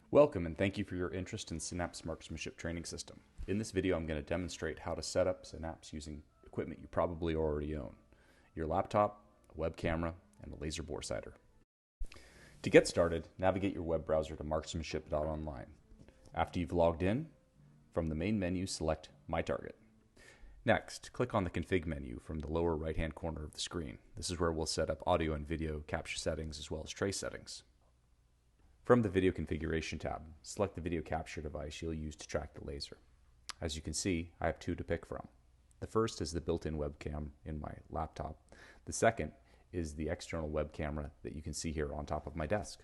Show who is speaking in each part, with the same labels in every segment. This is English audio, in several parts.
Speaker 1: Welcome and thank you for your interest in Synapse Marksmanship training system. In this video I'm going to demonstrate how to set up Synapse using equipment you probably already own. Your laptop, a web camera, and a laser bore sighter. To get started, navigate your web browser to marksmanship.online. After you've logged in, from the main menu select My Target. Next, click on the Config menu from the lower right-hand corner of the screen. This is where we'll set up audio and video capture settings as well as trace settings. From the Video Configuration tab, select the video capture device you'll use to track the laser. As you can see, I have two to pick from. The first is the built-in webcam in my laptop. The second is the external web camera that you can see here on top of my desk.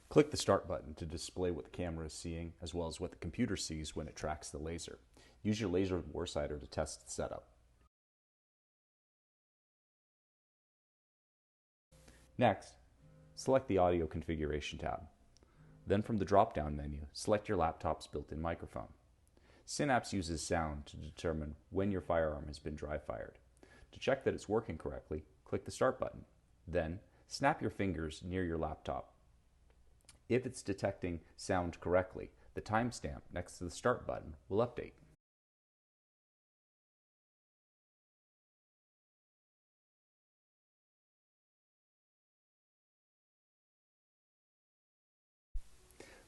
Speaker 1: Click the Start button to display what the camera is seeing as well as what the computer sees when it tracks the laser. Use your laser bore sighter to test the setup. Next, select the Audio Configuration tab. Then from the drop-down menu, select your laptop's built-in microphone. Synapse uses sound to determine when your firearm has been dry-fired. To check that it's working correctly, click the Start button. Then, snap your fingers near your laptop. If it's detecting sound correctly, the timestamp next to the Start button will update.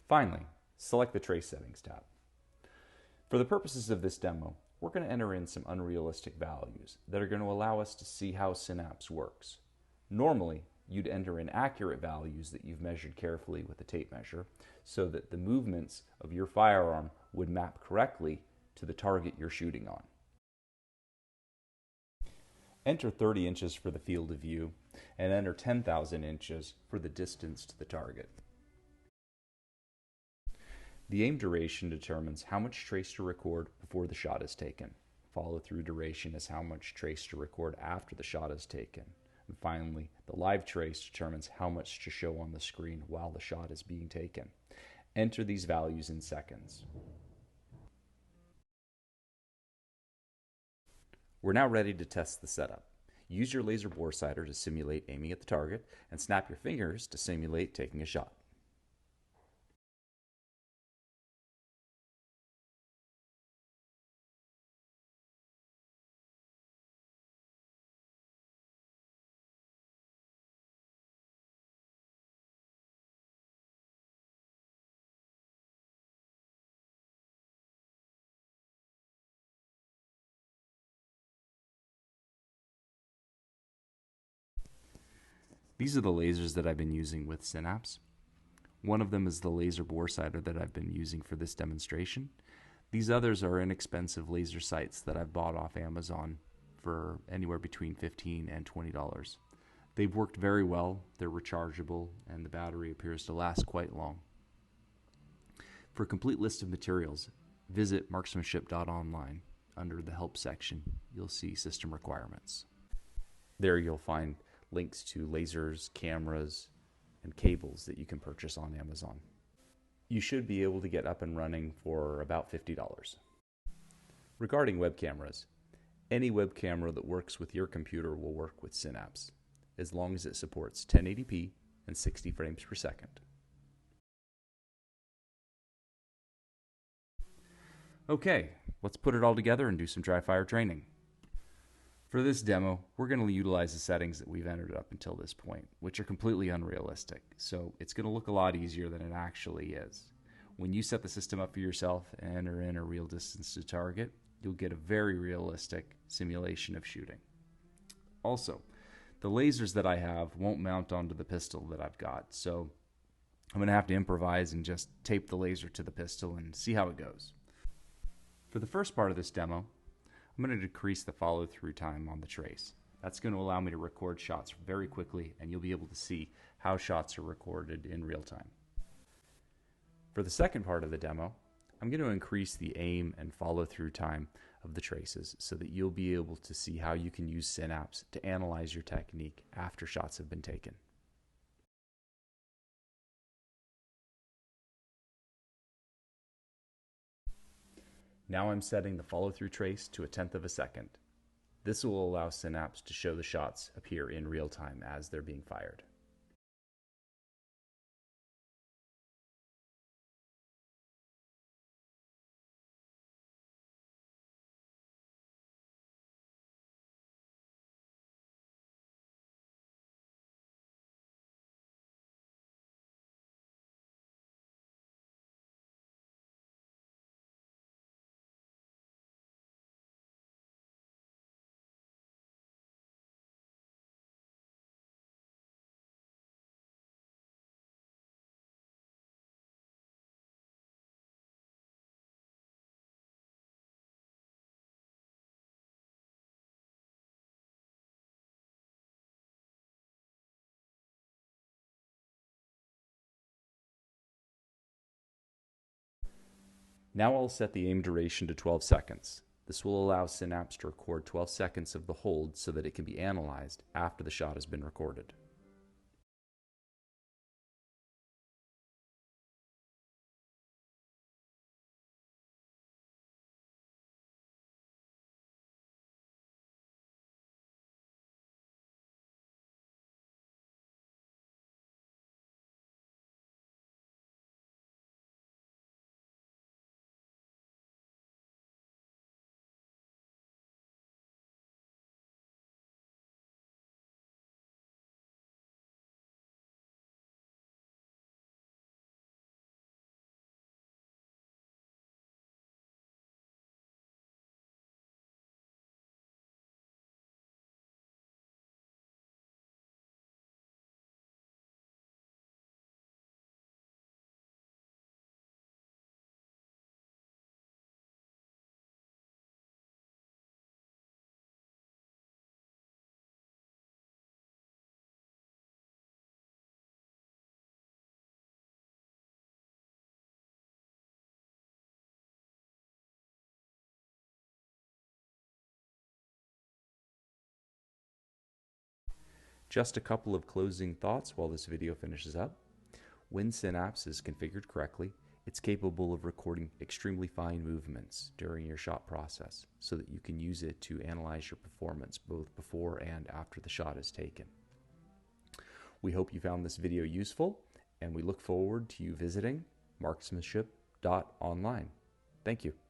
Speaker 1: Finally, select the Trace Settings tab. For the purposes of this demo, we're going to enter in some unrealistic values that are going to allow us to see how Synapse works. Normally, you'd enter in accurate values that you've measured carefully with a tape measure so that the movements of your firearm would map correctly to the target you're shooting on. Enter 30 inches for the field of view and enter 10,000 inches for the distance to the target. The aim duration determines how much trace to record before the shot is taken. Follow-through duration is how much trace to record after the shot is taken. And finally, the live trace determines how much to show on the screen while the shot is being taken. Enter these values in seconds. We're now ready to test the setup. Use your laser bore sighter to simulate aiming at the target and snap your fingers to simulate taking a shot. These are the lasers that I've been using with Synapse. One of them is the laser bore sighter that I've been using for this demonstration. These others are inexpensive laser sights that I've bought off Amazon for anywhere between $15 and $20. They've worked very well, they're rechargeable, and the battery appears to last quite long. For a complete list of materials, visit marksmanship.online. Under the Help section, you'll see System Requirements. There you'll find links to lasers, cameras, and cables that you can purchase on Amazon. You should be able to get up and running for about $50. Regarding web cameras, any web camera that works with your computer will work with Synapse, as long as it supports 1080p and 60 frames per second. Okay, let's put it all together and do some dry fire training. For this demo, we're going to utilize the settings that we've entered up until this point, which are completely unrealistic, so it's going to look a lot easier than it actually is. When you set the system up for yourself and enter in a real distance to target, you'll get a very realistic simulation of shooting. Also, the lasers that I have won't mount onto the pistol that I've got, so I'm going to have to improvise and just tape the laser to the pistol and see how it goes. For the first part of this demo, I'm going to decrease the follow-through time on the trace. That's going to allow me to record shots very quickly, and you'll be able to see how shots are recorded in real time. For the second part of the demo, I'm going to increase the aim and follow-through time of the traces so that you'll be able to see how you can use Synapse to analyze your technique after shots have been taken. Now I'm setting the follow-through trace to 1/10 of a second. This will allow Synapse to show the shots appear in real time as they're being fired. Now I'll set the aim duration to 12 seconds. This will allow Synapse to record 12 seconds of the hold so that it can be analyzed after the shot has been recorded. Just a couple of closing thoughts while this video finishes up. When Synapse is configured correctly, it's capable of recording extremely fine movements during your shot process so that you can use it to analyze your performance both before and after the shot is taken. We hope you found this video useful, and we look forward to you visiting marksmanship.online. Thank you.